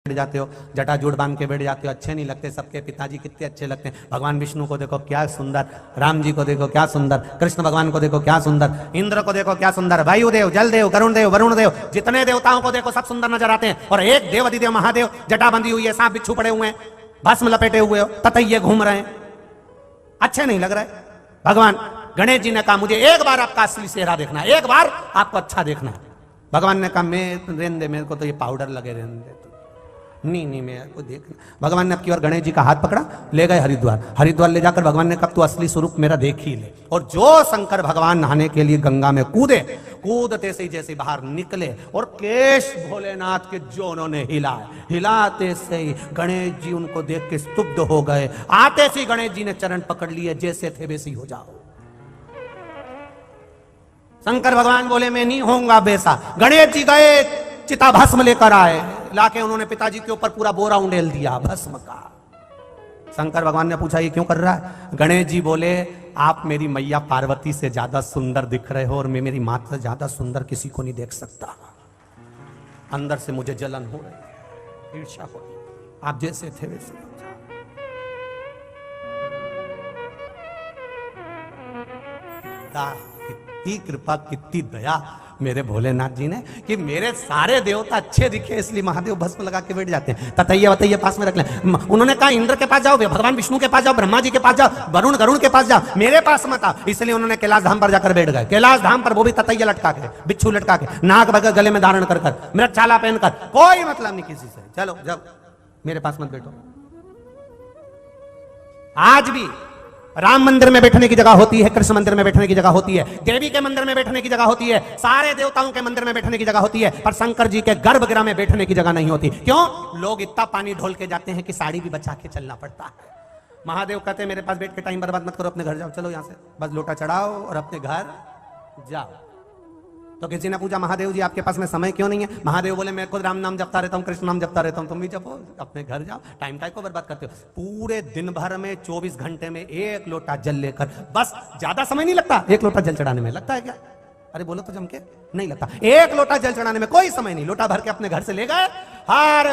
बैठ जाते हो, जटाजूट बांध के बैठ जाते हो, अच्छे नहीं लगते। सबके पिताजी कितने अच्छे लगते हैं। भगवान विष्णु को देखो क्या सुंदर, राम जी को देखो क्या सुंदर, कृष्ण भगवान को देखो क्या सुंदर, इंद्र को देखो क्या सुंदर, वायुदेव, जलदेव, गरुण देव, वरुण देव, जितने देवताओं को देखो सब सुंदर नजर आते हैं। और एक देव अधिदेव महादेव, जटा बंधी हुई है, सांप बिच्छू पड़े हुए हैं, भस्म लपेटे हुए हो, ततैये घूम रहे हैं, अच्छे नहीं लग रहे। भगवान गणेश जी ने कहा मुझे एक बार आपका असली चेहरा देखना है, एक बार आपको अच्छा देखना है। भगवान ने कहा मैं रहने दे, मेरे को तो ये पाउडर लगे रहने दे, नहीं मेरे को देखना। भगवान ने अब की बार गणेश जी का हाथ पकड़ा, ले गए हरिद्वार। हरिद्वार ले जाकर भगवान ने कहा तू असली स्वरूप मेरा देख ही ले। और जो शंकर भगवान नहाने के लिए गंगा में कूदे, कूदते से ही जैसे बाहर निकले और केश भोलेनाथ के जो उन्होंने हिलाते से ही गणेश जी उनको देख के स्तुब्ध हो गए। आते से गणेश जी ने चरण पकड़ लिए, जैसे थे वैसे ही हो जाओ। शंकर भगवान बोले मैं नहीं होऊंगा वैसा। गणेश जी गए, चिता भस्म लेकर आए, लाके उन्होंने पिताजी के ऊपर पूरा बोरा उंडेल दिया भस्म का। शंकर भगवान ने पूछा ये क्यों कर रहा है? गणेश जी बोले आप मेरी मैया पार्वती से ज्यादा सुंदर दिख रहे हो और मैं मेरी माता से ज्यादा सुंदर किसी को नहीं देख सकता। अंदर से मुझे जलन हो रही है, ईर्ष्या हो रही है, आप जैसे थे वैसे हो जाओ। कितनी कृपा, कितनी दया मेरे भोलेनाथ जी ने कि मेरे सारे देवता अच्छे दिखे, इसलिए महादेव भस्म लगा के बैठ जाते हैं। ततैये वतैये पास में रख लें। उन्होंने कहा इंद्र के पास जाओ, भगवान विष्णु के पास जाओ, ब्रह्मा जी के पास जाओ, वरुण गरुण के पास जाओ, मेरे पास मत आओ। इसलिए उन्होंने कैलाश धाम पर जाकर बैठ गए। कैलाश धाम पर वो भी ततैये लटका के, बिच्छू लटका के, नाक बगल गले में धारण कर कर, मृत छाला पहनकर, कोई मतलब नहीं किसी से। चलो जब मेरे पास मत बैठो। आज भी राम मंदिर में बैठने की जगह होती है, कृष्ण मंदिर में बैठने की जगह होती है, देवी के मंदिर में बैठने की जगह होती है, सारे देवताओं के मंदिर में बैठने की जगह होती है, पर शंकर जी के गर्भगृह में बैठने की जगह नहीं होती। क्यों? लोग इतना पानी ढोल के जाते हैं कि साड़ी भी बचा के चलना पड़ता है। महादेव कहते हैं मेरे पास बैठ के टाइम बर्बाद मत करो, अपने घर जाओ। चलो यहां से बस लोटा चढ़ाओ और अपने घर जाओ। तो किसी ने पूछा महादेव जी आपके पास में समय क्यों नहीं है? महादेव बोले मैं खुद राम नाम जपता रहता हूँ, कृष्ण नाम जपता रहता हूँ, तुम भी जपो, अपने घर जाओ, टाइम काय को बर्बाद करते हो। पूरे दिन भर में 24 घंटे में एक लोटा जल लेकर, बस ज्यादा समय नहीं लगता एक लोटा जल चढ़ाने में, लगता है क्या? अरे बोलो तो जम के, नहीं लगता। एक लोटा जल चढ़ाने में कोई समय नहीं, लोटा भर के अपने घर से ले गए, हर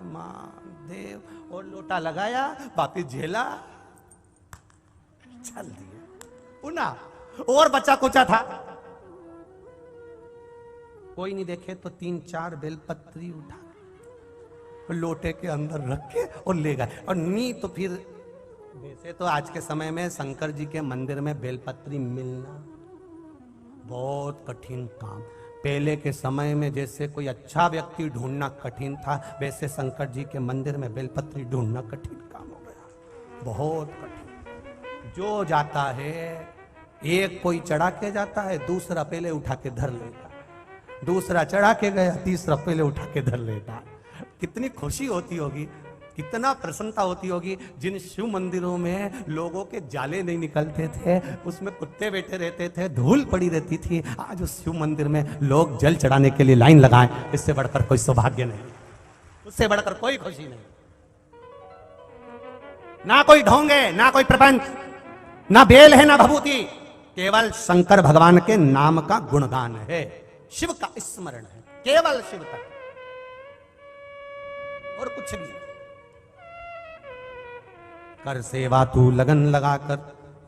महादेव, और लोटा लगाया, वापिस झेला, चल दिया पुनः। और बच्चा कुचा था, कोई नहीं देखे तो 3-4 बेलपत्री उठा लोटे के अंदर रख के और ले गए। और नहीं तो फिर वैसे तो आज के समय में शंकर जी के मंदिर में बेलपत्री मिलना बहुत कठिन काम। पहले के समय में जैसे कोई अच्छा व्यक्ति ढूंढना कठिन था, वैसे शंकर जी के मंदिर में बेलपत्री ढूंढना कठिन काम हो गया, बहुत कठिन। जो जाता है, एक कोई चढ़ा के जाता है, दूसरा पहले उठा के धर लेगा, दूसरा चढ़ा के गया, तीसरा पहले उठा के धर लेगा। कितनी खुशी होती होगी, कितना प्रसन्नता होती होगी। जिन शिव मंदिरों में लोगों के जाले नहीं निकलते थे, उसमें कुत्ते बैठे रहते थे, धूल पड़ी रहती थी, आज उस शिव मंदिर में लोग जल चढ़ाने के लिए लाइन लगाएं। इससे बढ़कर कोई सौभाग्य नहीं, उससे बढ़कर कोई खुशी नहीं। ना कोई ढोंगे, ना कोई प्रपंच, ना बेल है, ना भभूति, केवल शंकर भगवान के नाम का गुणगान है, शिव का स्मरण है, केवल शिव तक और कुछ नहीं। कर सेवा तू लगन लगाकर,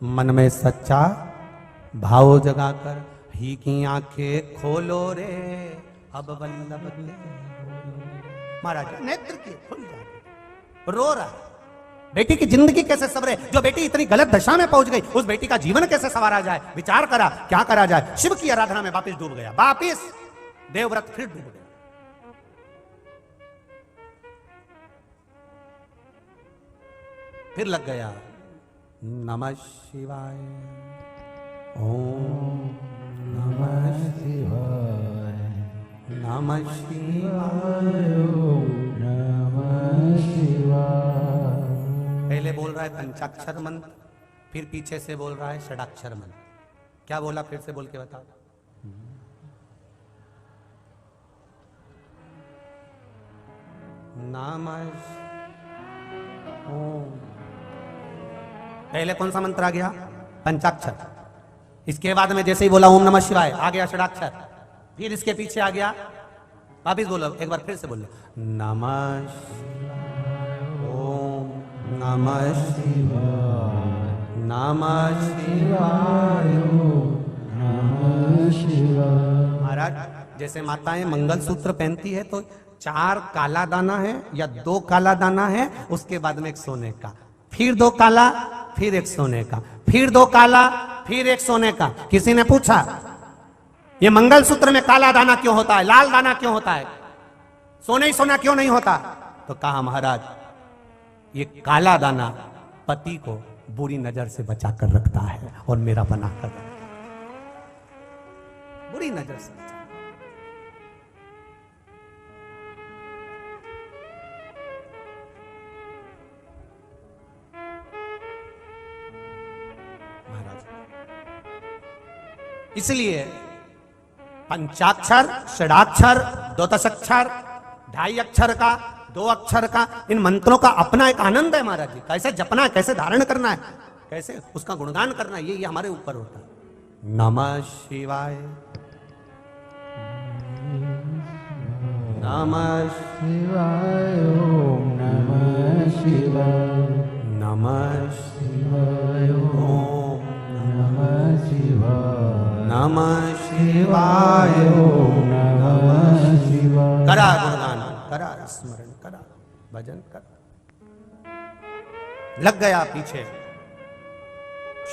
मन में सच्चा भाव जगाकर, ही की आंखें खोलो रे अब वल्लभ ले। महाराज नेत्र की खुल जा, रो रहा है, बेटी की जिंदगी कैसे संवरे, जो बेटी इतनी गलत दशा में पहुंच गई, उस बेटी का जीवन कैसे संवारा जाए। विचार करा क्या करा जाए। शिव की आराधना में वापिस डूब गया, वापिस देवव्रत फिर डूब गया। फिर लग गया नमः शिवाय, ओम नमः शिवाय, नमः शिवाय, नमः शिवाय। पहले बोल रहा है पंचाक्षर मंत्र, फिर पीछे से बोल रहा है षडाक्षर मंत्र। क्या बोला फिर से बोल के बताओ। नमः ओम। पहले कौन सा मंत्र आ गया? पंचाक्षर। इसके बाद में जैसे ही बोला ओम नमः शिवाय, आ गया षडाक्षर। फिर इसके पीछे आ गया वापिस बोलो, एक बार फिर से बोलो, नमः ओम नमः शिवाय, नमः शिवाय, नमः शिवाय। महाराज जैसे माताएं मंगलसूत्र पहनती है तो 4 काला दाना है या 2 काला दाना है, उसके बाद में 1 सोने का, फिर 2 काला, फिर 1 सोने का, फिर 2 काला, फिर 1 सोने का। किसी ने पूछा ये मंगलसूत्र में काला दाना क्यों होता है, लाल दाना क्यों होता है, सोने ही सोना क्यों नहीं होता? तो कहा महाराज ये काला दाना पति को बुरी नजर से बचा कर रखता है और मेरा बना कर रखता है, बुरी नजर से बचा। महाराज इसलिए पंचाक्षर, षडाक्षर, द्वादशाक्षर, 2.5 अक्षर का, 2 अक्षर का, इन मंत्रों का अपना एक आनंद है महाराज जी। कैसे जपना है, कैसे धारण करना है, कैसे उसका गुणगान करना है, ये हमारे ऊपर होता है। नमः शिवाय, नमः शिवाय, ओम नमः शिवाय, नमः शिवाय, ओम नमः शिवाय, नमः शिवाय, ओम नमः शिवाय। करा गुणगान, करा स्मरण, करा भजन, करा। लग गया पीछे,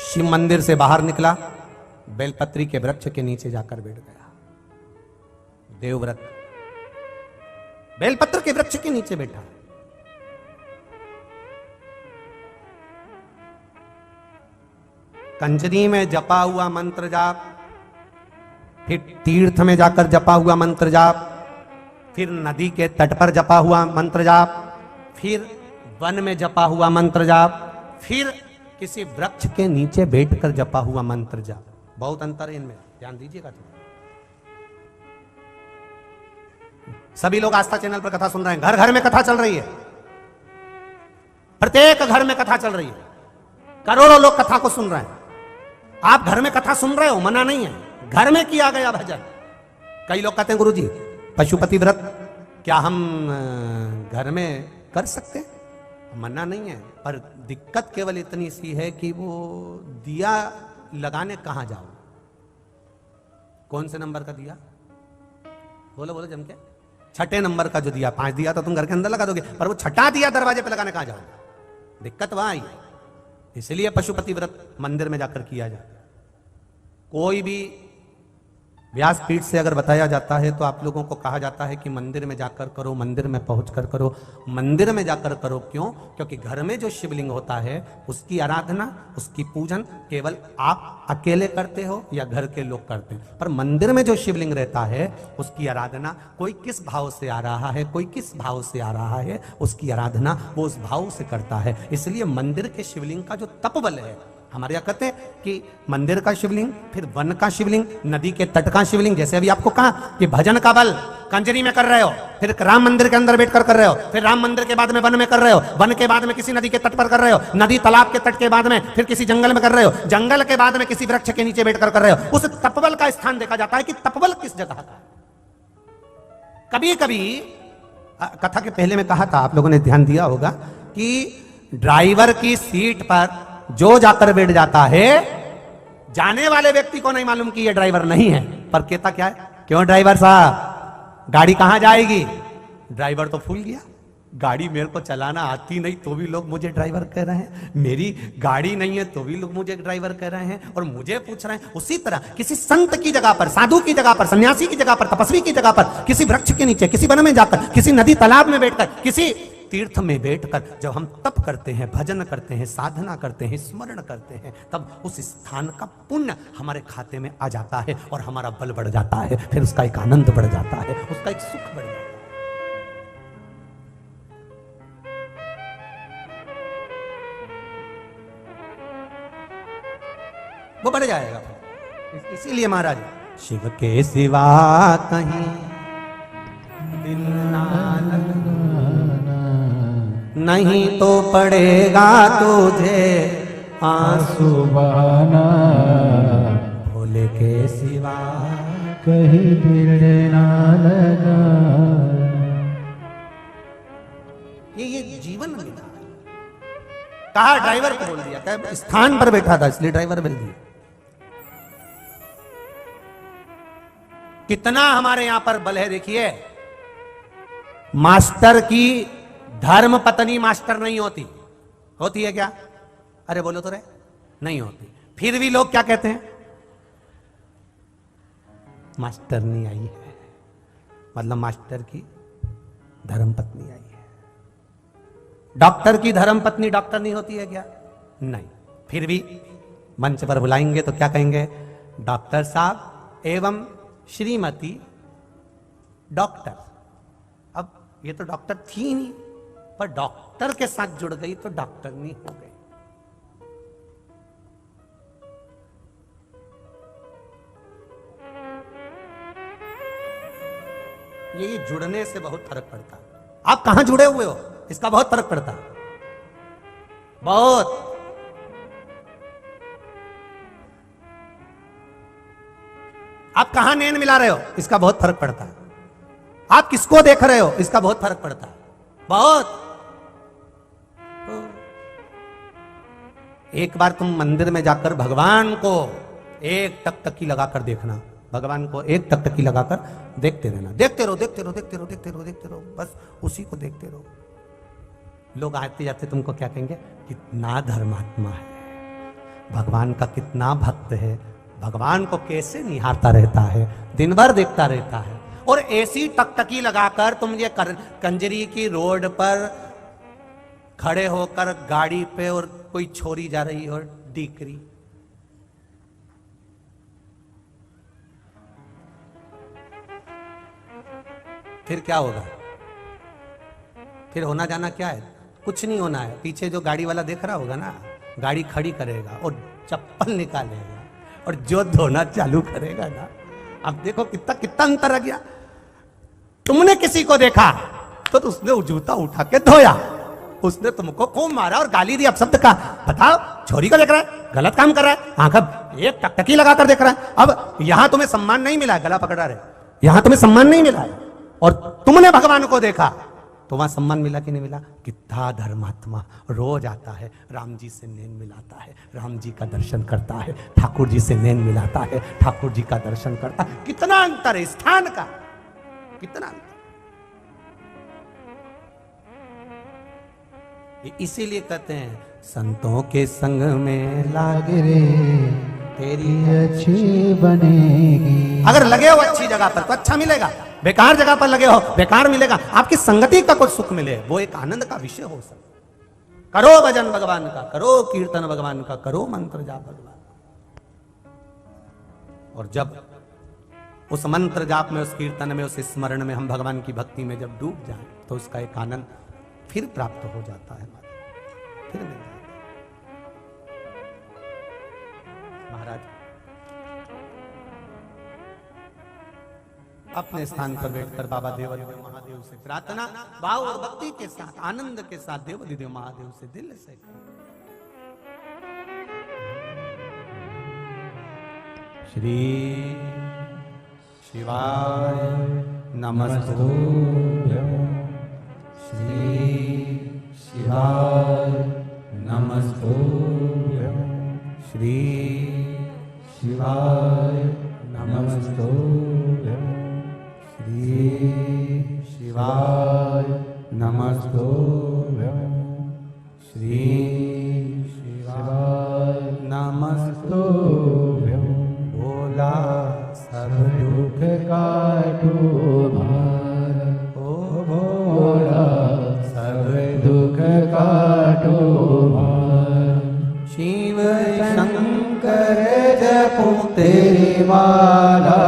शिव मंदिर से बाहर निकला, बेलपत्री के वृक्ष के नीचे जाकर बैठ गया। देवव्रत बेलपत्र के वृक्ष के नीचे बैठा। कंजरी में जपा हुआ मंत्र जाप, फिर तीर्थ में जाकर जपा हुआ मंत्र जाप, फिर नदी के तट पर जपा हुआ मंत्र जाप, फिर वन में जपा हुआ मंत्र जाप, फिर किसी वृक्ष के नीचे बैठकर जपा हुआ मंत्र जाप। बहुत अंतर है इनमें, ध्यान दीजिएगा। सभी लोग आस्था चैनल पर कथा सुन रहे हैं, घर घर में कथा चल रही है, प्रत्येक घर में कथा चल रही है, करोड़ों लोग कथा को सुन रहे हैं। आप घर में कथा सुन रहे हो, मना नहीं है, घर में किया गया भजन। कई लोग कहते हैं गुरुजी पशुपति व्रत क्या हम घर में कर सकते हैं? मना नहीं है, पर दिक्कत केवल इतनी सी है कि वो दिया लगाने कहां जाओ, कौन से नंबर का दिया, बोलो बोलो जम के। 6 नंबर का जो दिया, 5 दिया तो तुम घर के अंदर लगा दोगे, पर वो 6 दिया दरवाजे पे लगाने कहां जाओ? दिक्कत वहां आई। इसलिए पशुपति व्रत मंदिर में जाकर किया जाता है। कोई भी व्यासपीठ से अगर बताया जाता है तो आप लोगों को कहा जाता है कि मंदिर में जाकर करो, मंदिर में पहुंचकर करो। मंदिर में जाकर करो क्यों? क्योंकि घर में जो शिवलिंग होता है उसकी आराधना, उसकी पूजन केवल आप अकेले करते हो या घर के लोग करते हैं, पर मंदिर में जो शिवलिंग रहता है उसकी आराधना कोई किस भाव से आ रहा है, कोई किस भाव से आ रहा है, उसकी आराधना वो उस भाव से करता है। इसलिए मंदिर के शिवलिंग का जो तपबल है, हमारे यहाँ कहते हैं कि मंदिर का शिवलिंग, फिर वन का शिवलिंग, नदी के तट का शिवलिंग। जैसे अभी आपको कहा कि भजन का बल कंजरी में कर रहे हो, फिर राम मंदिर के अंदर बैठकर कर रहे हो, फिर राम मंदिर के बाद में वन में कर रहे हो, वन के बाद में किसी नदी के तट पर कर रहे हो, नदी तालाब के तट के बाद में फिर किसी जंगल में कर रहे हो, जंगल के बाद में किसी वृक्ष के नीचे बैठकर कर रहे हो। उस तपबल का स्थान देखा जाता है कि तपबल किस जगह का। कभी कभी कथा के पहले में कहा था, आप लोगों ने ध्यान दिया होगा कि ड्राइवर की सीट पर जो जाकर बैठ जाता है, जाने वाले व्यक्ति को नहीं मालूम कि ये ड्राइवर नहीं है, पर कहता क्या है, क्यों ड्राइवर साहब गाड़ी कहां जाएगी? ड्राइवर तो भूल गया, गाड़ी मेरे को चलाना आती नहीं तो भी लोग मुझे ड्राइवर कह रहे हैं, मेरी गाड़ी नहीं है तो भी लोग मुझे ड्राइवर कह रहे हैं और मुझे पूछ रहे हैं। उसी तरह किसी संत की जगह पर, साधु की जगह पर, सन्यासी की जगह पर, तपस्वी की जगह पर, किसी वृक्ष के नीचे, किसी वन में जाकर, किसी नदी तालाब में बैठकर, किसी तीर्थ में बैठकर जब हम तप करते हैं, भजन करते हैं, साधना करते हैं, स्मरण करते हैं, तब उस स्थान का पुण्य हमारे खाते में आ जाता है और हमारा बल बढ़ जाता है, फिर उसका एक आनंद बढ़ जाता है, उसका एक सुख बढ़ जाता है। वो बढ़ जाएगा। इसीलिए महाराज शिव के सिवा कहीं दिल ना लगना, नहीं तो पड़ेगा तुझे आंसू बहाना, भोले के सिवा कहीं दिल ना लगा। ये जीवन मिला। कहा ड्राइवर को बोल दिया, कहा स्थान पर बैठा था इसलिए ड्राइवर बोल दिया। कितना हमारे यहां पर बल है देखिए। मास्टर की धर्म पत्नी मास्टर नहीं होती, होती है क्या? अरे बोलो तो रे, नहीं होती। फिर भी लोग क्या कहते हैं? मास्टर नहीं आई है, मतलब मास्टर की धर्म पत्नी आई है। डॉक्टर की धर्म पत्नी डॉक्टर नहीं होती है क्या? नहीं। फिर भी मंच पर बुलाएंगे तो क्या कहेंगे? डॉक्टर साहब एवं श्रीमती डॉक्टर। अब ये तो डॉक्टर थी ही नहीं, पर डॉक्टर के साथ जुड़ गई तो डॉक्टर नहीं हो गई। ये जुड़ने से बहुत फर्क पड़ता। आप कहां जुड़े हुए हो इसका बहुत फर्क पड़ता, बहुत। आप कहां नैन मिला रहे हो इसका बहुत फर्क पड़ता है। आप किसको देख रहे हो इसका बहुत फर्क पड़ता है, बहुत। एक बार तुम मंदिर में जाकर भगवान को एक टकटकी लगाकर देखना, भगवान को एक टकटकी लगाकर देखते रहना, देखते रहो, देखते रहो, देखते रहो, देखते रहो, देखते रहो, बस उसी को देखते रहो। लोग आते जाते तुमको क्या कहेंगे? कितना धर्मात्मा है, भगवान का कितना भक्त है, भगवान को कैसे निहारता रहता है, दिन भर देखता रहता है। और ऐसी टकटकी लगाकर तुम ये कंजरी की रोड पर खड़े होकर गाड़ी पे और कोई छोरी जा रही हो डीकरी, फिर क्या होगा? फिर होना जाना क्या है? कुछ नहीं होना है। पीछे जो गाड़ी वाला देख रहा होगा ना, गाड़ी खड़ी करेगा और चप्पल निकालेगा और जो धोना चालू करेगा ना, अब देखो कितना कितना अंतर आ गया। तुमने किसी को देखा तो उसने जूता उठा के धोया, उसने तुमको खूब मारा और गाली दी, अपशब्द का। बताओ, छोरी को देख रहा है, गलत काम कर रहा है, आंख एक टकटकी लगाकर देख रहा है। अब यहां तुम्हें सम्मान नहीं मिला है, गला पकड़ा रहे, यहां तुम्हें सम्मान नहीं मिला है, और तुमने भगवान को देखा तो वहां सम्मान मिला कि नहीं मिला? कितना धर्मात्मा रोज आता है, राम जी से नैन मिलाता है, राम जी का दर्शन करता है, ठाकुर जी से नैन मिलाता है, ठाकुर जी का दर्शन करता है। कितना अंतर है स्थान का, कितना अंतर। इसीलिए कहते हैं संतों के संग में लाग रे तेरी अच्छी बनेगी। अगर लगे हो अच्छी जगह पर तो अच्छा मिलेगा, बेकार जगह पर लगे हो बेकार मिलेगा। आपकी संगति का कुछ सुख मिले वो एक आनंद का विषय हो सकता। करो भजन भगवान का, करो कीर्तन भगवान का, करो मंत्र जाप भगवान। और जब उस मंत्र जाप में, उस कीर्तन में, उस स्मरण में हम भगवान की भक्ति में जब डूब जाएं तो उसका एक आनंद फिर प्राप्त हो जाता है, फिर मिल जाता है। महाराज अपने स्थान पर बैठकर बाबा देवादिदेव महादेव से प्रार्थना भाव और भक्ति के साथ, आनंद के साथ देवादिदेव महादेव से दिल से श्री शिवाय नमस्तुभ्यं, श्री शिवाय नमस्तुभ्यं, श्री शिवाय नमस्तुभ्यं, श्री शिवाय नमस्तुभ्यं, श्री शिवाय नमस्तुभ्यं। भोला सब दुख काटो भार, ओ भोला सब दुख काटो भार। शिव शंकर जपो तेरी माला,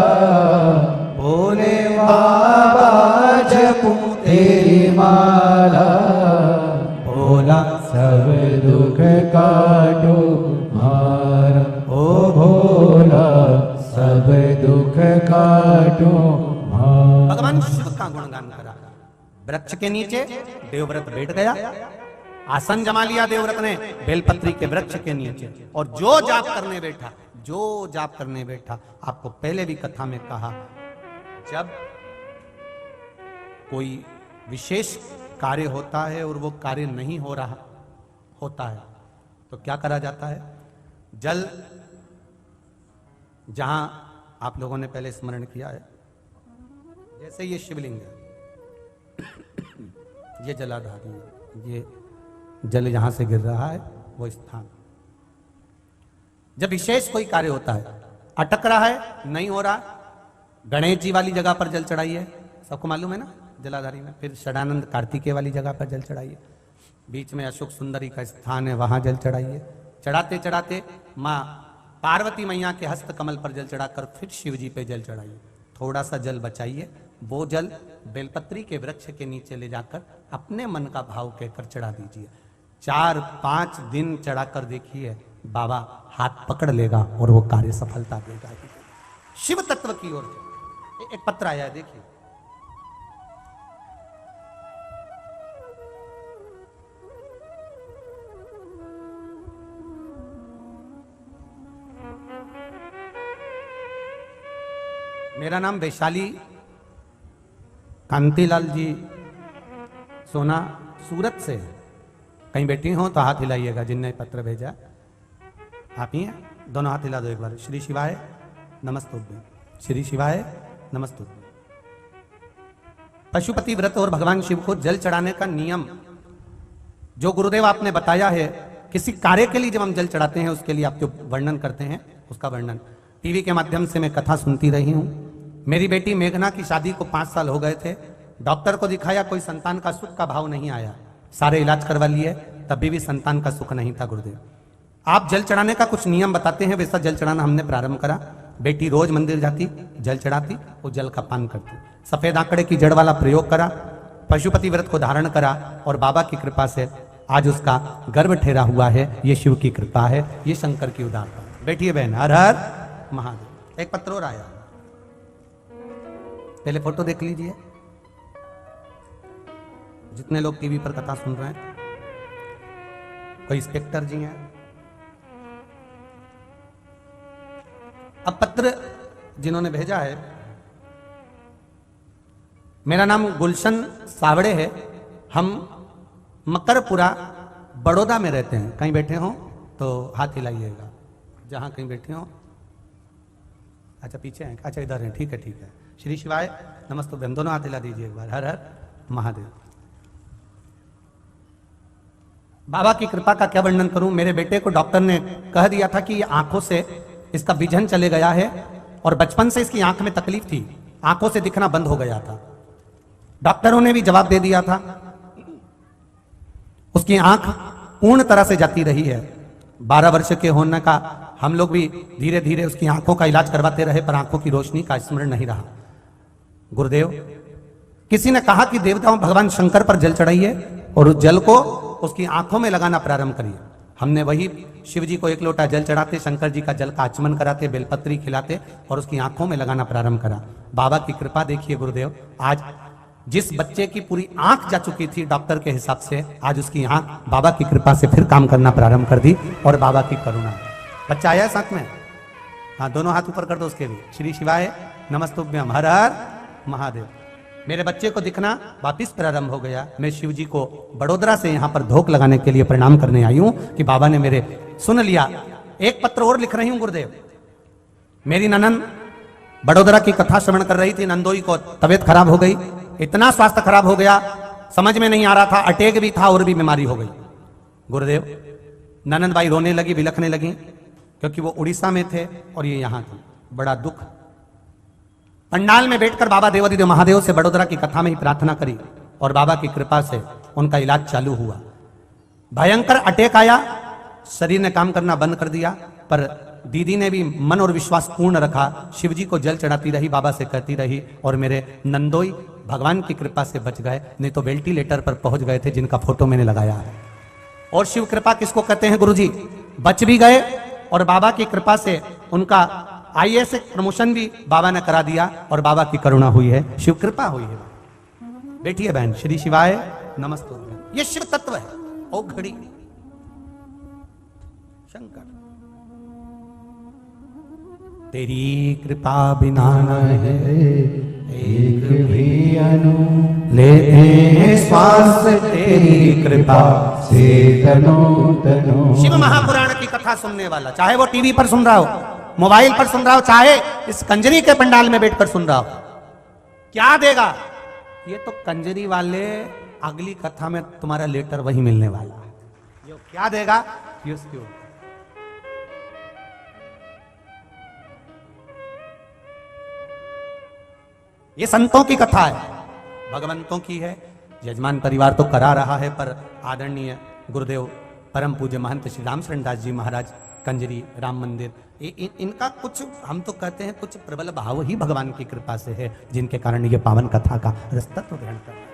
भोले बाबा जपो तेरी माला। भोला सब दुख काटो भार, ओ भोला सब दुख काटो भार। भगवान शिव का गुणगान करा। वृक्ष के नीचे देवव्रत बैठ गया, आसन जमा लिया देवव्रत ने बेलपत्री के वृक्ष के नीचे, और जो जाप करने बैठा जो जाप करने बैठा, आपको पहले भी कथा में कहा, जब कोई विशेष कार्य होता है और वो कार्य नहीं हो रहा होता है तो क्या करा जाता है? जल, जहां आप लोगों ने पहले स्मरण किया है, जैसे ये शिवलिंग है, ये जलाधारी है, ये जल यहां से गिर रहा है, वो स्थान। जब विशेष कोई कार्य होता है, अटक रहा है, नहीं हो रहा, गणेश जी वाली जगह पर जल चढ़ाइए, सबको मालूम है ना जलाधारी में। फिर षडानंद कार्तिकेय वाली जगह पर जल चढ़ाइए, बीच में अशोक सुंदरी का स्थान है, वहां जल चढ़ाइए। चढ़ाते चढ़ाते माँ पार्वती मैया के हस्त कमल पर जल चढ़ाकर फिर शिव जी पे जल चढ़ाइए। थोड़ा सा जल बचाइए, वो जल बेलपत्री के वृक्ष के नीचे ले जाकर अपने मन का भाव कहकर चढ़ा दीजिए। 4-5 दिन चढ़ाकर देखिए, बाबा हाथ पकड़ लेगा और वो कार्य सफलता देगा। शिव तत्व की ओर से एक पत्र आया है, देखिए। मेरा नाम वैशाली कांतिलाल जी सोना सूरत से है। कहीं बैठी हो तो हाथ हिलाइएगा जिनने पत्र भेजा। आप ही हैं? दोनों हाथ हिला दो एक बार। श्री शिवाय नमस्तुभ्यं, श्री शिवाय नमस्तुभ्यं। पशुपति व्रत और भगवान शिव को जल चढ़ाने का नियम जो गुरुदेव आपने बताया है, किसी कार्य के लिए जब हम जल चढ़ाते हैं उसके लिए आप जो वर्णन करते हैं उसका वर्णन टीवी के माध्यम से मैं कथा सुनती रही हूं। मेरी बेटी मेघना की शादी को 5 साल हो गए थे, डॉक्टर को दिखाया, कोई संतान का सुख का भाव नहीं आया, सारे इलाज करवा लिए, तभी भी संतान का सुख नहीं था। गुरुदेव आप जल चढ़ाने का कुछ नियम बताते हैं, वैसा जल चढ़ाना हमने प्रारंभ करा। बेटी रोज मंदिर जाती, जल चढ़ाती, वो जल का पान करती, सफेद आंकड़े की जड़ वाला प्रयोग करा, पशुपति व्रत को धारण करा और बाबा की कृपा से आज उसका गर्भ ठहरा हुआ है। ये शिव की कृपा है, ये शंकर की उदारता। बैठिए बहन। हर हर महादेव। एक पत्र और आया, पहले फोटो देख लीजिए। जितने लोग टीवी पर कथा सुन रहे हैं, कोई इंस्पेक्टर जी हैं। अब पत्र जिन्होंने भेजा है, मेरा नाम गुलशन सावड़े है, हम मकरपुरा बड़ौदा में रहते हैं। कहीं बैठे हो तो हाथ हिलाइएगा, जहां कहीं बैठे हो। अच्छा पीछे हैं, अच्छा इधर हैं, ठीक है ठीक है। श्री शिवाय नमस्तुभ्यं, दोनों हाथ हिला दीजिए एक बार। हर हर महादेव। बाबा की कृपा का क्या वर्णन करूं। मेरे बेटे को डॉक्टर ने कह दिया था कि ये आंखों से इसका विजन चले गया है और बचपन से इसकी आंख में तकलीफ थी, आंखों से दिखना बंद हो गया था। डॉक्टरों ने भी जवाब दे दिया था, उसकी आंख पूर्ण तरह से जाती रही है। 12 वर्ष के होने का हम लोग भी धीरे धीरे उसकी आंखों का इलाज करवाते रहे, पर आंखों की रोशनी का स्मरण नहीं रहा। गुरुदेव किसी ने कहा कि देवताओं भगवान शंकर पर जल चढ़ाइए और उस जल को उसकी आंखों में लगाना प्रारंभ करिए। हमने वही शिव जी को 1 लोटा जल चढ़ाते, शंकर जी का जल का आचमन कराते, बेलपत्री खिलाते और उसकी आंखों में लगाना प्रारंभ करा। बाबा की कृपा देखिए गुरुदेव, आज जिस बच्चे की पूरी आंख जा चुकी थी डॉक्टर के हिसाब से, आज उसकी आंख बाबा की कृपा से फिर काम करना प्रारंभ कर दी और बाबा की करुणा। बच्चा आया साथ में? हाँ, दोनों हाथ ऊपर कर दो उसके लिए। श्री शिवाय नमस्तुभ्यं, हर हर महादेव। मेरे बच्चे को दिखना वापिस प्रारंभ हो गया। मैं शिव जी को बड़ोदरा से यहाँ पर धोख लगाने के लिए प्रणाम करने आई हूँ कि बाबा ने मेरे सुन लिया। एक पत्र और लिख रही हूँ गुरुदेव। मेरी ननन बड़ोदरा की कथा श्रवण कर रही थी, नंदोई को तबीयत खराब हो गई, इतना स्वास्थ्य खराब हो गया, समझ में नहीं आ रहा था, अटैक भी था और भी बीमारी हो गई। गुरुदेव ननन भाई रोने लगी, बिलखने लगी, क्योंकि वो उड़ीसा में थे और ये यहाँ थे। बड़ा दुख। पंडाल में बैठकर बाबा देवाधिदेव महादेव से बड़ोदरा की कथा में ही प्रार्थना करी और बाबा की कृपा से उनका इलाज चालू हुआ। भयंकर अटैक आया, शरीर ने काम करना बंद कर दिया, पर दीदी ने भी मन और विश्वास पूर्ण रखा, शिव जी को जल चढ़ाती रही, बाबा से कहती रही और मेरे नंदोई भगवान की कृपा से बच गए, नहीं तो वेंटिलेटर पर पहुंच गए थे, जिनका फोटो मैंने लगाया है। और शिव कृपा किसको कहते हैं गुरुजी? बच भी गए और बाबा की कृपा से उनका IAS प्रमोशन भी बाबा ने करा दिया और बाबा की करुणा हुई है, शिव कृपा हुई है। बैठिए बहन। श्री शिवाय नमस्तुभ्यं। ये शिव तत्व है। ओ घड़ी शंकर तेरी कृपा बिना न है एक भी अनु लेते हैं श्वास तेरी कृपा से तनो तनो। शिव महापुराण की कथा सुनने वाला, चाहे वो टीवी पर सुन रहा हो, मोबाइल पर सुन रहा हो, चाहे इस कंजरी के पंडाल में बैठकर सुन रहा हो, क्या देगा? ये तो कंजरी वाले अगली कथा में तुम्हारा लेटर वही मिलने वाला है। ये क्या देगा ये उसकी ओर। ये संतों की कथा है, भगवंतों की है। यजमान परिवार तो करा रहा है, पर आदरणीय गुरुदेव परम पूज्य महंत श्री राम शरण दास जी महाराज कंजरी राम मंदिर, इनका कुछ, हम तो कहते हैं कुछ प्रबल भाव ही भगवान की कृपा से है, जिनके कारण ये पावन कथा का रसतत्व ग्रहण कर रहा है।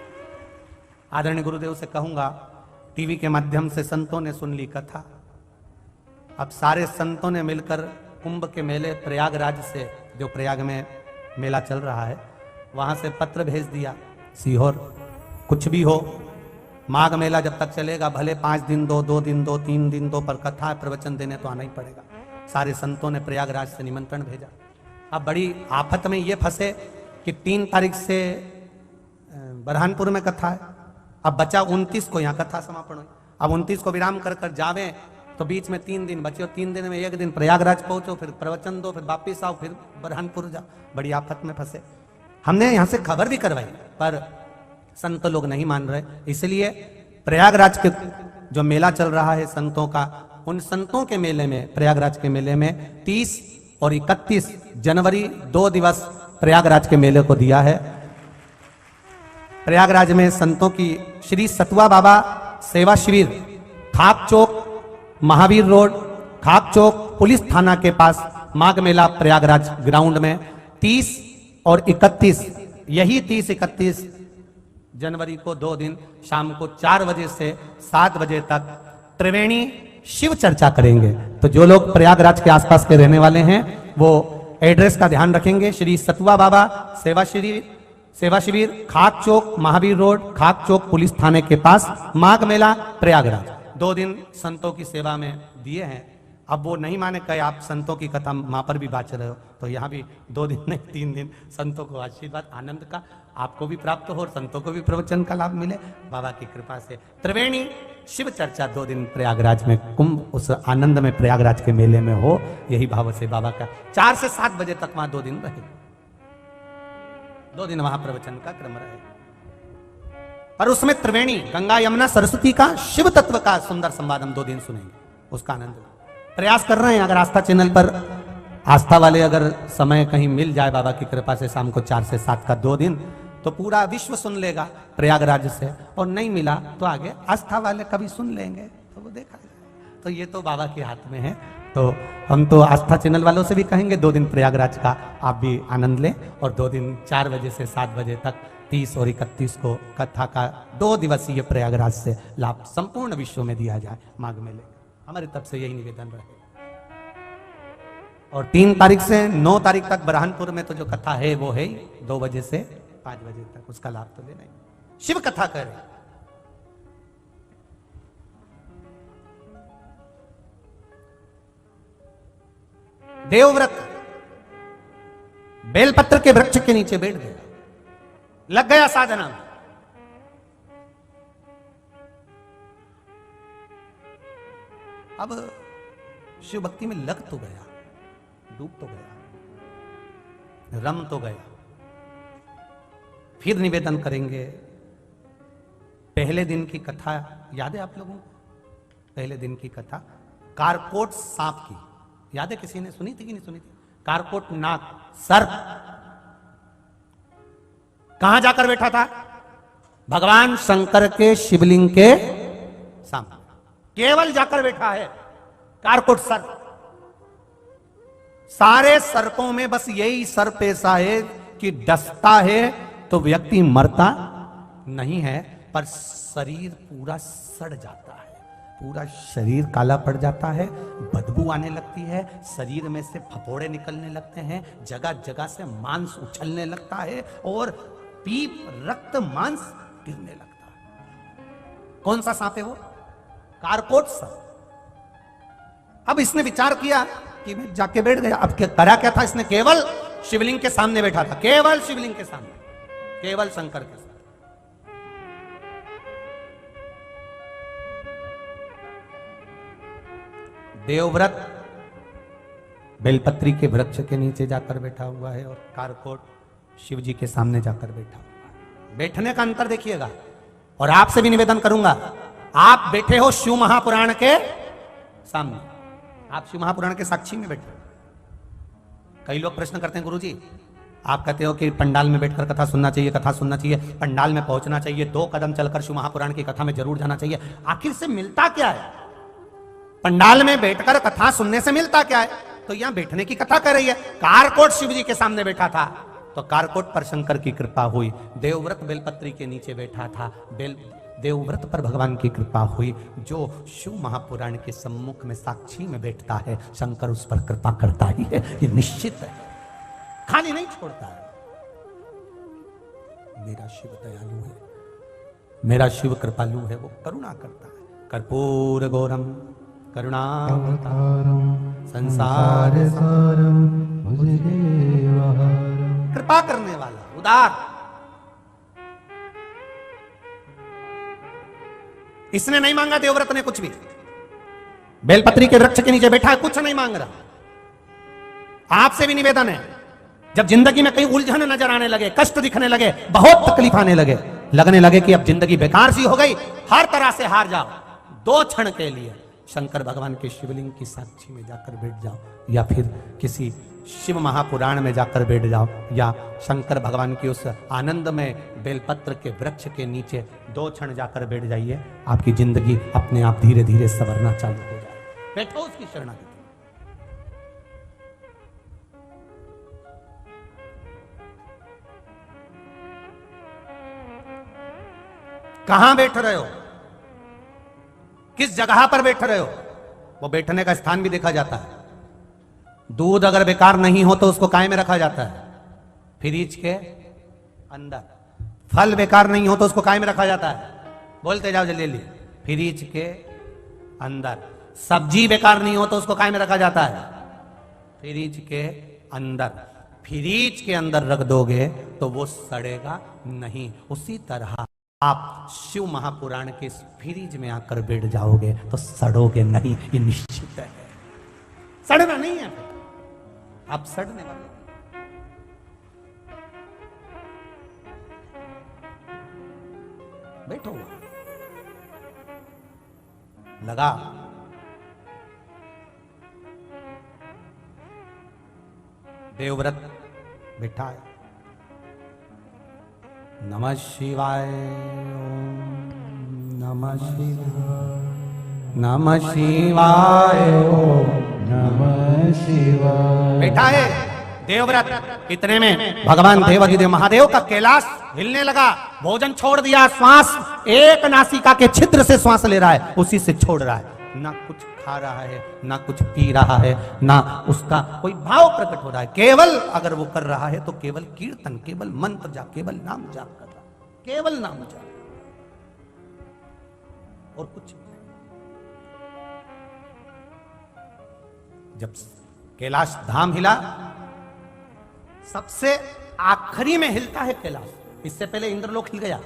आदरणीय गुरुदेव से कहूंगा, टीवी के माध्यम से संतों ने सुन ली कथा, अब सारे संतों ने मिलकर कुंभ के मेले प्रयागराज से, जो प्रयाग में मेला चल रहा है, वहां से पत्र भेज दिया सीहोर, कुछ भी हो माघ मेला जब तक चलेगा, भले 5 दिन दो, 2 दिन दो, 3 दिन दो, पर कथा प्रवचन देने तो आना ही पड़ेगा। सारे संतों ने प्रयागराज से निमंत्रण भेजा। अब बड़ी आफत में ये फंसे कि 3 तारीख से बरहानपुर में कथा है, अब बचा 29 को यहाँ कथा समापन हुई। अब 29 को विराम कर कर जावे तो बीच में 3 दिन बचे, और 3 दिन में 1 दिन प्रयागराज पहुंचो, फिर प्रवचन दो, फिर वापिस आओ, फिर बरहानपुर जाओ। बड़ी आफत में फंसे। हमने यहाँ से खबर भी करवाई, पर संत लोग नहीं मान रहे, इसलिए प्रयागराज के जो मेला चल रहा है संतों का, उन संतों के मेले में, प्रयागराज के मेले में 30 और 31 जनवरी 2 दिवस प्रयागराज के मेले को दिया है। प्रयागराज में संतों की श्री सतुआ बाबा सेवा शिविर, खाक चौक महावीर रोड, खाक चौक पुलिस थाना के पास माघ मेला प्रयागराज ग्राउंड में 30 और 31, यही 30-31 जनवरी को 2 दिन शाम को 4 बजे से 7 बजे तक त्रिवेणी शिव चर्चा करेंगे। तो जो लोग प्रयागराज के आसपास के रहने वाले हैं वो एड्रेस का ध्यान रखेंगे। श्री सतुआ बाबा सेवा शिविर, खाक चौक महावीर रोड, खाक चौक पुलिस थाने के पास, माघ मेला प्रयागराज। 2 दिन संतों की सेवा में दिए हैं। अब वो नहीं माने कहे आप संतों की कथा वहां पर भी बाँच रहे हो, तो यहाँ भी 2 दिन नहीं 3 दिन संतों को आशीर्वाद आनंद का आपको भी प्राप्त हो और संतों को भी प्रवचन का लाभ मिले बाबा की कृपा से। त्रिवेणी शिव चर्चा 2 दिन प्रयागराज में, कुंभ उस आनंद में प्रयागराज के मेले में हो, यही भाव से बाबा का 4 से 7 बजे तक वहां 2 दिन रहे, 2 दिन वहां प्रवचन का क्रम रहे। और उसमें त्रिवेणी गंगा यमुना सरस्वती का शिव तत्व का सुंदर संवाद हम 2 दिन सुनेंगे, उसका आनंद प्रयास कर रहे हैं। अगर आस्था चैनल पर आस्था वाले अगर समय कहीं मिल जाए बाबा की कृपा से शाम को 4 से 7 का 2 दिन, तो पूरा विश्व सुन लेगा प्रयागराज से, और नहीं मिला तो आगे आस्था वाले कभी सुन लेंगे, तो वो देखा जाए। तो ये तो बाबा के हाथ में है। तो हम तो आस्था चैनल वालों से भी कहेंगे 2 दिन प्रयागराज का आप भी आनंद लें, और 2 दिन 4 बजे से 7 बजे तक 30 और 31 को कथा का 2 दिवसीय प्रयागराज से लाभ संपूर्ण विश्व में दिया जाए माघ मेले। हमारी तरफ से यही निवेदन रहे। और 3 तारीख से 9 तारीख तक बरहानपुर में तो जो कथा है वो है 2 बजे से 5 बजे तक, उसका लाभ तो लेना ही। शिव कथा करें। देवव्रत बेलपत्र के वृक्ष के नीचे बैठ गया, लग गया साधना। अब शिव भक्ति में लग तो गया, डूब तो गया, रम तो गया। फिर निवेदन करेंगे। पहले दिन की कथा याद है आप लोगों को? पहले दिन की कथा कारकोट सांप की याद है? किसी ने सुनी थी कि नहीं सुनी थी? कारकोट नाग सर्प कहां जाकर बैठा था? भगवान शंकर के शिवलिंग के सामने केवल जाकर बैठा है कारकोट सर्प। सारे सर्पों में बस यही सर्प ऐसा है कि डसता है तो व्यक्ति मरता नहीं है, पर शरीर पूरा सड़ जाता है, पूरा शरीर काला पड़ जाता है, बदबू आने लगती है, शरीर में से फफोड़े निकलने लगते हैं, जगह जगह से मांस उछलने लगता है और पीप रक्त मांस गिरने लगता है। कौन सा सांप है वो? कारकोट सांप। अब इसने विचार किया जिंदगी में जाके बैठ गया। अब करा क्या था इसने? केवल शिवलिंग के सामने बैठा था, केवल शिवलिंग के सामने, केवल शंकर के सामने। देवव्रत बेलपत्री के वृक्ष के नीचे जाकर बैठा हुआ है और कारकोट शिव जी के सामने जाकर बैठा हुआ है। बैठने का अंतर देखिएगा। और आपसे भी निवेदन करूंगा, आप बैठे हो शिव महापुराण के सामने, आप शिव महापुराण के साक्षी में बैठे। कई लोग प्रश्न करते हैं, गुरुजी आप कहते हो कि पंडाल में बैठकर कथा सुनना चाहिए, कथा सुनना चाहिए, पंडाल में पहुंचना चाहिए, 2 कदम चलकर शिव महापुराण की कथा में जरूर जाना चाहिए। आखिर से मिलता क्या है? पंडाल में बैठकर कथा सुनने से मिलता क्या है? तो यहां बैठने की कथा कर रही है। कारकोट शिव जी के सामने बैठा था तो कारकोट पर शंकर की कृपा हुई। देवव्रत बेलपत्री के नीचे बैठा था, देवव्रत पर भगवान की कृपा हुई। जो शिव महापुराण के सम्मुख में साक्षी में बैठता है, शंकर उस पर कृपा करता ही है, ये निश्चित है, खाली नहीं छोड़ता है। मेरा शिव दयालु है, मेरा शिव कृपालु है, वो करुणा करता है। कर्पूर गौरम करुणावतारम संसार सारम कृपा करने वाला, उदार। इसने नहीं मांगा, देवव्रत ने कुछ भी। बेलपत्री के वृक्ष के नीचे बैठा है, कुछ नहीं मांग रहा। आपसे भी निवेदन है, जब जिंदगी में कहीं उलझन नजर आने लगे, कष्ट दिखने लगे, बहुत तकलीफ आने लगे, लगने लगे कि अब जिंदगी बेकार सी हो गई, हर तरह से हार जाओ, 2 क्षण के लिए शंकर भगवान के शिवलिंग की साक्षी में जाकर बैठ जाओ, या फिर किसी शिव महापुराण में जाकर बैठ जाओ, या शंकर भगवान की उस आनंद में बेलपत्र के वृक्ष के नीचे 2 क्षण जाकर बैठ जाइए। आपकी जिंदगी अपने आप धीरे धीरे संवरना चालू हो जाए। बैठो उसकी शरणागति। कहां बैठ रहे हो, किस जगह पर बैठ रहे हो, वो बैठने का स्थान भी देखा जाता है। दूध अगर बेकार नहीं हो तो उसको काय में रखा जाता है? फ्रिज के अंदर। फल बेकार नहीं हो तो उसको काय में रखा जाता है? बोलते जाओ जल्दी जल्दी। फ्रिज के अंदर। सब्जी बेकार नहीं हो तो उसको काय में रखा जाता है? फ्रिज के अंदर। फ्रिज के अंदर रख दोगे तो वो सड़ेगा नहीं। उसी तरह आप शिव महापुराण के इस फ्रिज में आकर बैठ जाओगे तो सड़ोगे नहीं, ये निश्चित है। सड़ना नहीं है, आप सड़ने वाले। बैठो, लगा देवव्रत बैठा है। नमः शिवाय, नमः शिवाय, नमः शिवाय, नमः शिवाय। बैठा है देवव्रत। इतने में भगवान देवाधिदेव महादेव का कैलाश हिलने लगा। भोजन छोड़ दिया, श्वास एक नासिका के छिद्र से श्वास ले रहा है, उसी से छोड़ रहा है। ना कुछ खा रहा है, ना कुछ पी रहा है, ना उसका कोई भाव प्रकट हो रहा है। केवल अगर वो कर रहा है तो केवल कीर्तन, केवल मंत्र जाप, केवल नाम जाप कर रहा है, केवल नाम जाप और कुछ नहीं। जब कैलाश धाम हिला, सबसे आखिरी में हिलता है कैलाश, इससे पहले इंद्रलोक हिल गया।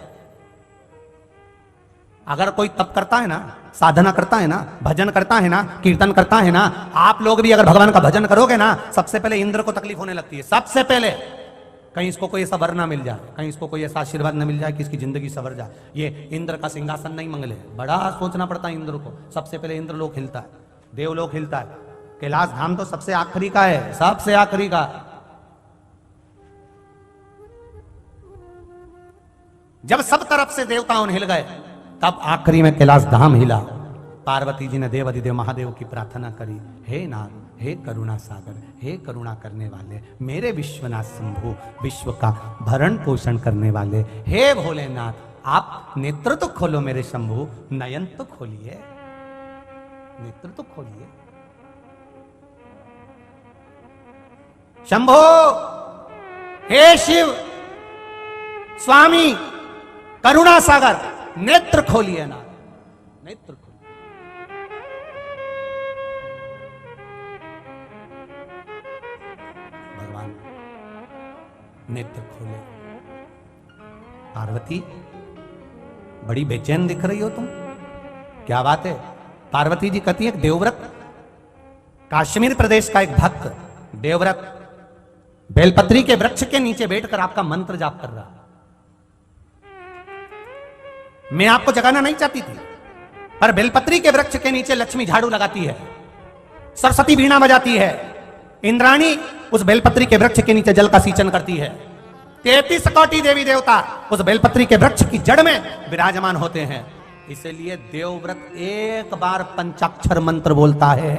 अगर कोई तप करता है ना, साधना करता है ना, भजन करता है ना, कीर्तन करता है ना, आप लोग भी अगर भगवान का भजन करोगे ना, सबसे पहले इंद्र को तकलीफ होने लगती है। सबसे पहले कहीं इसको कोई ऐसा वर ना मिल जाए, कहीं इसको कोई ऐसा आशीर्वाद न मिल जाए कि इसकी जिंदगी सवर जाए। ये इंद्र का सिंहासन नहीं मंगले, बड़ा सोचना पड़ता है इंद्र को। सबसे पहले इंद्रलोक हिलता है, देवलोक हिलता है। कैलाश धाम तो सबसे आखिरी का है, सबसे आखिरी का। जब सब तरफ से देवताओं हिल गए, तब आखिरी में कैलाश धाम हिला। पार्वती जी ने देवाधिदेव महादेव की प्रार्थना करी, हे नाथ, हे करुणा सागर, हे करुणा करने वाले, मेरे विश्वनाथ शंभु, विश्व का भरण पोषण करने वाले, हे भोलेनाथ, आप नेत्र तो खोलो मेरे शंभु, नयन तो खोलिए, नेत्र तो खोलिए। शंभो, हे शिव स्वामी करुणा सागर, नेत्र खोलिए ना, नेत्र खोलिए। नेत्र खोले। पार्वती बड़ी बेचैन दिख रही हो तुम, क्या बात है? पार्वती जी कहती है देवव्रत, कश्मीर प्रदेश का एक भक्त देवव्रत बेलपत्री के वृक्ष के नीचे बैठकर आपका मंत्र जाप कर रहा। मैं आपको जगाना नहीं चाहती थी, पर बेलपत्री के वृक्ष के नीचे लक्ष्मी झाड़ू लगाती है, सरस्वती वीणा बजाती है, इंद्राणी उस बेलपत्री के वृक्ष के नीचे जल का सिंचन करती है, 33 कोटि देवी देवता उस बेलपत्री के वृक्ष की जड़ में विराजमान होते हैं। इसलिए देवव्रत एक बार पंचाक्षर मंत्र बोलता है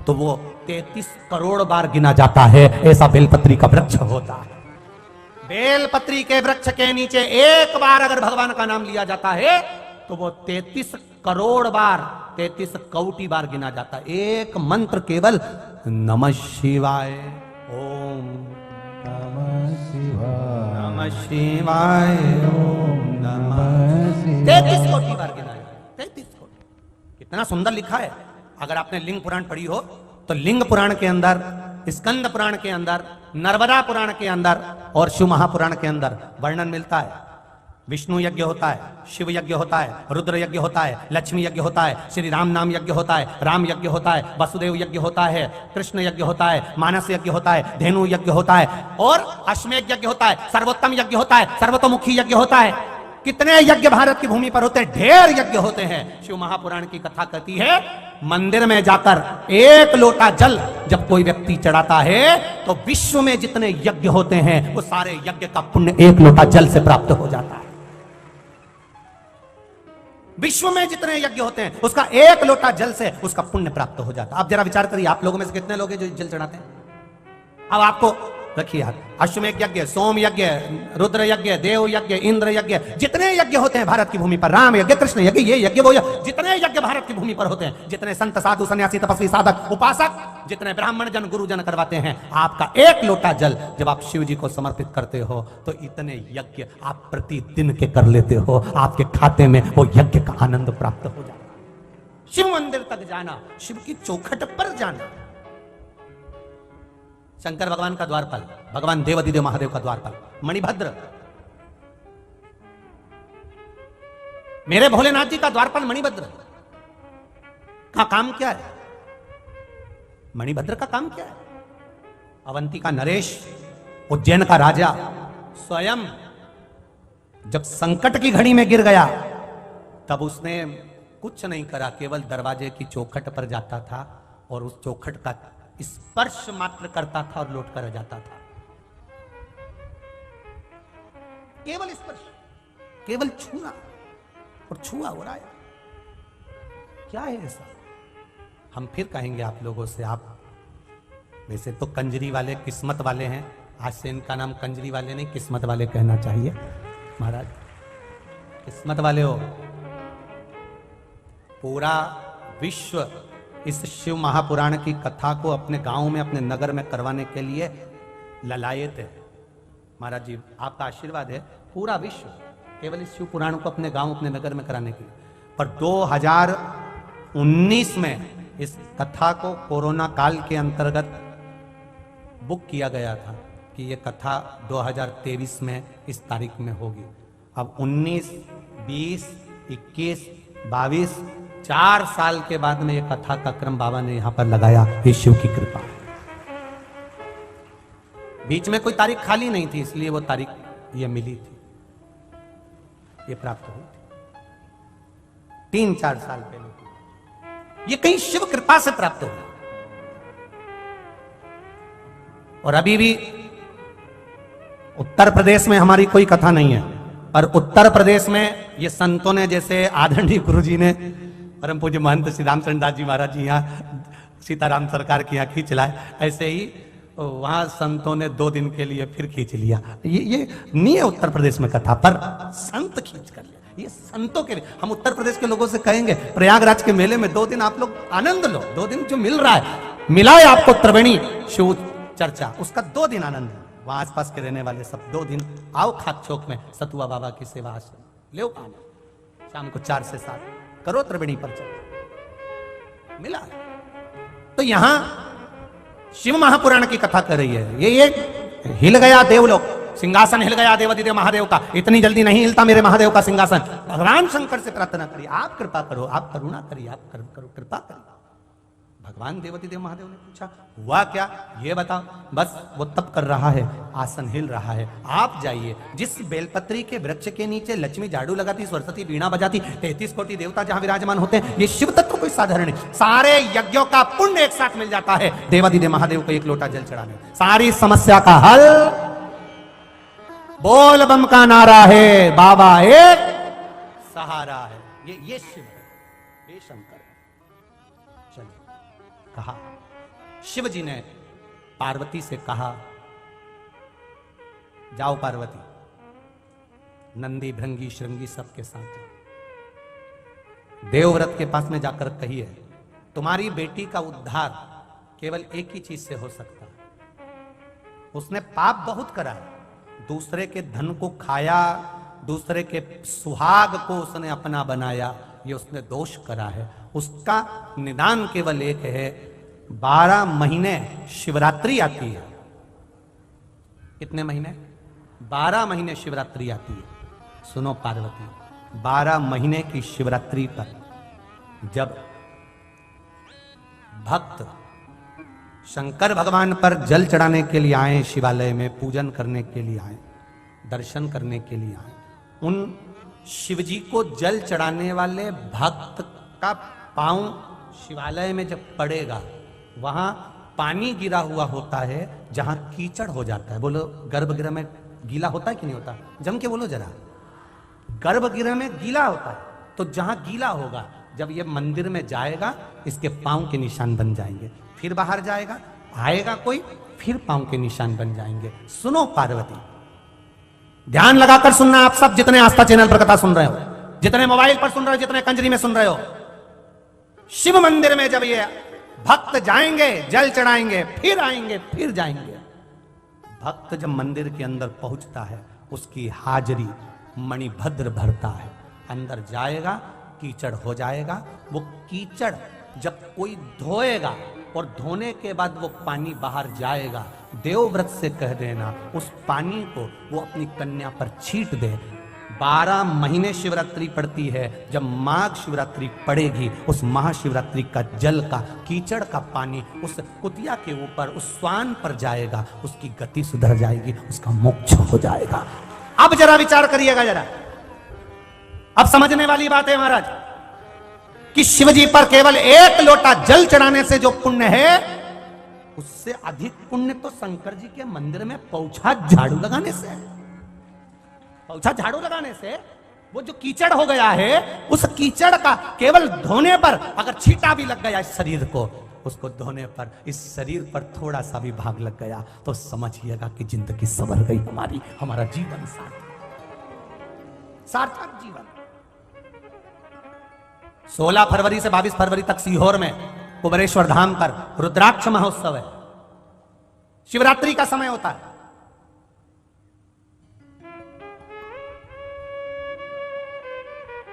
तो वो 33 करोड़ बार गिना जाता है, ऐसा बेलपत्री का वृक्ष होता है। बेलपत्री के वृक्ष के नीचे एक बार अगर भगवान का नाम लिया जाता है तो वो 33 करोड़ बार, 33 कोटि बार गिना जाता है। एक मंत्र केवल नमः शिवाय, ओम नमः शिवाय, नमः शिवाय, ओम नमः शिवाय। 33 कोटि बार गिना है, 33 कोटि। कितना सुंदर लिखा है। अगर आपने लिंग पुराण पढ़ी हो तो लिंग पुराण के अंदर, स्कंद पुराण के अंदर, नर्मदा पुराण के अंदर और शिव महापुराण के अंदर वर्णन मिलता है। विष्णु यज्ञ होता है, शिव यज्ञ होता है, रुद्र यज्ञ होता है, लक्ष्मी यज्ञ होता है, श्री राम नाम यज्ञ होता है, राम यज्ञ होता है, वसुदेव यज्ञ होता है, कृष्ण यज्ञ होता है, मानस यज्ञ होता है, धेनु यज्ञ होता है और अश्वमेध यज्ञ होता है, सर्वोत्तम यज्ञ होता है, सर्वतोमुखी यज्ञ होता है। कितने यज्ञ भारत की भूमि पर होते हैं, ढेर यज्ञ होते हैं। शिव महापुराण की कथा कहती है मंदिर में जाकर एक लोटा जल जब कोई व्यक्ति चढ़ाता है तो विश्व में जितने यज्ञ होते हैं वो सारे यज्ञ का पुण्य एक लोटा जल से प्राप्त हो जाता है। विश्व में जितने यज्ञ होते हैं उसका एक लोटा जल से उसका पुण्य प्राप्त हो जाता है। आप जरा विचार करिए, आप लोगों में से कितने लोग हैं जो जल चढ़ाते हैं? अब आपको रखिए यार, अश्वमेध यज्ञ, सोम यज्ञ, रुद्र यज्ञ, देव यज्ञ, इंद्र यज्ञ, जितने यज्ञ होते हैं भारत की भूमि पर, राम यज्ञ, कृष्ण यज्ञ, ये यज्ञ वो यज्ञ, जितने यज्ञ भारत की भूमि पर होते हैं, जितने संत साधु सन्यासी तपस्वी साधक उपासक, जितने ब्राह्मण जन गुरुजन करवाते हैं, आपका एक लोटा जल जब आप शिव जी को समर्पित करते हो तो इतने यज्ञ आप प्रतिदिन के कर लेते हो, आपके खाते में वो यज्ञ का आनंद प्राप्त हो जाता है। शिव मंदिर तक जाना, शिव की चौखट पर जाना, शंकर भगवान का द्वारपाल, भगवान देवाधिदेव महादेव का द्वारपाल मणिभद्र, मेरे भोलेनाथ जी का द्वारपाल मणिभद्र का काम क्या है? मणिभद्र का काम क्या है? अवंती का नरेश, उज्जैन का राजा स्वयं जब संकट की घड़ी में गिर गया तब उसने कुछ नहीं करा, केवल दरवाजे की चौखट पर जाता था और उस चौखट का स्पर्श मात्र करता था और लौट कर जाता था। केवल स्पर्श, केवल छूना, और छुआ हो रहा है। क्या है ऐसा? हम फिर कहेंगे आप लोगों से, आप वैसे तो कंजरी वाले, किस्मत वाले हैं, आज से इनका नाम कंजरी वाले नहीं किस्मत वाले कहना चाहिए। महाराज किस्मत वाले हो। पूरा विश्व इस शिव महापुराण की कथा को अपने गांव में, अपने नगर में करवाने के लिए ललायत है। महाराज जी आपका आशीर्वाद है, पूरा विश्व केवल इस शिव पुराण को अपने गांव, अपने नगर में कराने के लिए। पर 2019 में इस कथा को कोरोना काल के अंतर्गत बुक किया गया था कि ये कथा 2023 में इस तारीख में होगी। अब 19, 20, 21, 22, 4 साल के बाद में ये कथा का क्रम बाबा ने यहां पर लगाया। ये शिव की कृपा। बीच में कोई तारीख खाली नहीं थी, इसलिए वो तारीख ये मिली थी, ये प्राप्त हुई थी 3-4 साल पहले। ये कहीं शिव कृपा से प्राप्त हुआ। और अभी भी उत्तर प्रदेश में हमारी कोई कथा नहीं है, पर उत्तर प्रदेश में ये संतों ने, जैसे आदरणीय गुरु जी ने, परम पूज्य महंत श्री रामचंद्र दास जी महाराज जी यहाँ सीताराम सरकार की यहाँ खींच लाए, ऐसे ही वहां संतों ने 2 दिन के लिए फिर खींच लिया। ये नहीं है उत्तर प्रदेश में कथा, पर संत खींच कर लिया। ये संतों के लिए हम उत्तर प्रदेश के लोगों से कहेंगे, प्रयागराज के मेले में 2 दिन आप लोग आनंद लो। 2 दिन जो मिल रहा है, मिला है आपको त्रिवेणी शिव चर्चा, उसका 2 दिन आनंद है। वहां आसपास के रहने वाले सब 2 दिन आओ खाक चौक में सतुआ बाबा की सेवा आश्रम ले पाना, शाम को 4 से 7 करो त्रिवेणी पर चर्चा, मिला है। तो यहां शिव महापुराण की कथा कर रही है। ये हिल गया देवलोक, सिंहासन हिल गया देवादिदेव महादेव का, इतनी जल्दी नहीं हिलता मेरे महादेव का सिंहासन। भगवान शंकर से प्रार्थना करिए, आप कृपा करो, आप करुणा करिए, आप करो कृपा करिए। भगवान देवादिदेव महादेव ने पूछा हुआ क्या, ये बताओ। बस वो तप कर रहा है, आसन हिल रहा है। आप जाइए, जिस बेलपत्री के वृक्ष के नीचे लक्ष्मी झाड़ू लगाती, सरस्वती वीणा बजाती, 33 कोटि देवता जहां विराजमान होते हैं, ये शिव तत्व कोई साधारण नहीं। सारे यज्ञों का पुण्य एक साथ मिल जाता है देवादिदेव महादेव को एक लोटा जल चढ़ाने, सारी समस्या का हल। बोल बम का नारा है, बाबा एक सहारा है। ये शिव है, ये शंकर है। चलिए, कहा शिव जी ने पार्वती से कहा, जाओ पार्वती, नंदी भृंगी श्रृंगी सबके साथ देवव्रत के पास में जाकर कहिए, तुम्हारी बेटी का उद्धार केवल एक ही चीज से हो सकता है। उसने पाप बहुत करा, दूसरे के धन को खाया, दूसरे के सुहाग को उसने अपना बनाया, ये उसने दोष करा है। उसका निदान केवल एक है, 12 महीने शिवरात्रि आती है। कितने महीने? 12 महीने शिवरात्रि आती है। सुनो पार्वती, 12 महीने की शिवरात्रि पर जब भक्त शंकर भगवान पर जल चढ़ाने के लिए आए, शिवालय में पूजन करने के लिए आए, दर्शन करने के लिए आए, उन शिवजी को जल चढ़ाने वाले भक्त का पांव शिवालय में जब पड़ेगा, वहां पानी गिरा हुआ होता है जहां कीचड़ हो जाता है। बोलो, गर्भगृह में गीला होता है कि नहीं होता? जम के बोलो जरा। गर्भगृह में गीला होता है, तो जहां गीला होगा, जब ये मंदिर में जाएगा, इसके पांव के निशान बन जाएंगे। फिर बाहर जाएगा, आएगा कोई, फिर पांव के निशान बन जाएंगे। सुनो पार्वती, ध्यान लगाकर सुनना आप सब, जितने आस्था चैनल पर कथा सुन रहे हो, जितने मोबाइल पर सुन रहे हो, जितने कंजरी में सुन रहे हो। शिव मंदिर में जब ये भक्त जाएंगे, जल चढ़ाएंगे, फिर आएंगे, फिर जाएंगे। भक्त जब मंदिर के अंदर पहुंचता है, उसकी हाजिरी मणिभद्र भरता है। अंदर जाएगा, कीचड़ हो जाएगा। वो कीचड़ जब कोई धोएगा और धोने के बाद वो पानी बाहर जाएगा, देवव्रत से कह देना उस पानी को वो अपनी कन्या पर छीट दे। 12 महीने शिवरात्रि पड़ती है। जब माघ शिवरात्रि पड़ेगी, उस महाशिवरात्रि का जल का, कीचड़ का पानी उस कुतिया के ऊपर, उस स्वान पर जाएगा, उसकी गति सुधर जाएगी, उसका मोक्ष हो जाएगा। अब जरा विचार करिएगा जरा, अब समझने वाली बात है महाराज, कि शिवजी पर केवल एक लोटा जल चढ़ाने से जो पुण्य है, उससे अधिक पुण्य तो शंकर जी के मंदिर में पौछा झाड़ू लगाने से है। पौछा झाड़ू लगाने से वो जो कीचड़ हो गया है, उस कीचड़ का केवल धोने पर अगर छींटा भी लग गया इस शरीर को, उसको धोने पर इस शरीर पर थोड़ा सा भी भाग लग गया, तो समझिएगा कि जिंदगी संवर गई हमारी, हमारा जीवन सार्थक जीवन। 16 फरवरी से 22 फरवरी तक सीहोर में कुबेरेश्वर धाम पर रुद्राक्ष महोत्सव है। शिवरात्रि का समय होता है।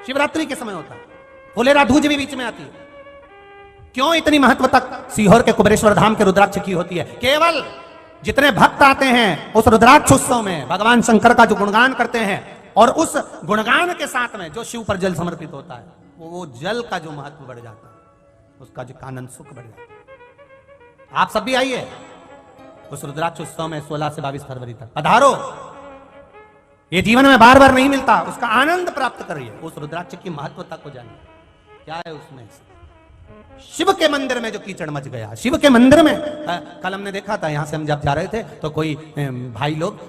शिवरात्रि के समय होता है। फुलेरा धूज भी बीच में आती है। क्यों इतनी महत्व तक सीहोर के कुबेरेश्वर धाम के रुद्राक्ष की होती है? केवल जितने भक्त आते हैं उस रुद्राक्ष उत्सव में भगवान शंकर का जो गुणगान करते हैं, और उस गुणगान के साथ में जो शिव पर जल समर्पित होता है, वो जल का जो महत्व बढ़ जाता है, उसका जो आनंद सुख बढ़ जाता है। आप सब भी आइए उस रुद्राक्ष उत्सव में 16 से 22 फरवरी तक पधारो। ये जीवन में बार बार नहीं मिलता, उसका आनंद प्राप्त करिए। उस रुद्राक्ष की महत्वता को जानिए, क्या है उसमें। शिव के मंदिर में जो कीचड़ मच गया, शिव के मंदिर में कल हमने देखा था, यहां से हम जब जा रहे थे तो कोई भाई लोग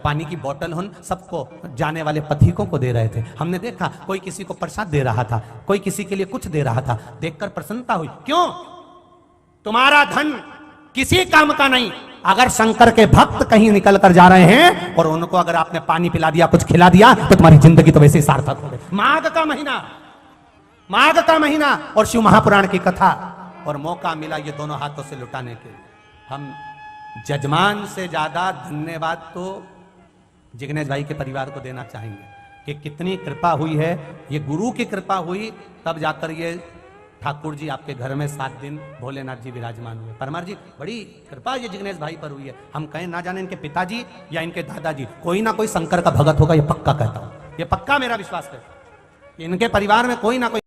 पानी की बोतल उन सबको, जाने वाले पथिकों को दे रहे थे। हमने देखा कोई किसी को प्रसाद दे रहा था, कोई किसी के लिए कुछ दे रहा था। देखकर प्रसन्नता हुई। क्यों? तुम्हारा धन किसी काम का नहीं। अगर शंकर के भक्त कहीं निकल कर जा रहे हैं और उनको अगर आपने पानी पिला दिया, कुछ खिला दिया, तो तुम्हारी जिंदगी तो वैसे ही सार्थक हो गई। माघ का महीना और शिव महापुराण की कथा, और मौका मिला ये दोनों हाथों से लुटाने के। हम जजमान से ज्यादा धन्यवाद तो जिग्नेश भाई के परिवार को देना चाहेंगे कि कितनी कृपा हुई है। ये गुरु की कृपा हुई, तब जाकर ये ठाकुर जी आपके घर में 7 दिन भोलेनाथ जी विराजमान हुए। परमार जी बड़ी कृपा ये जिग्नेश भाई पर हुई है। हम कहें ना जाने इनके पिताजी या इनके दादाजी, कोई ना कोई शंकर का भगत होगा, ये पक्का कहता हूं, ये पक्का मेरा विश्वास है। इनके परिवार में कोई ना कोई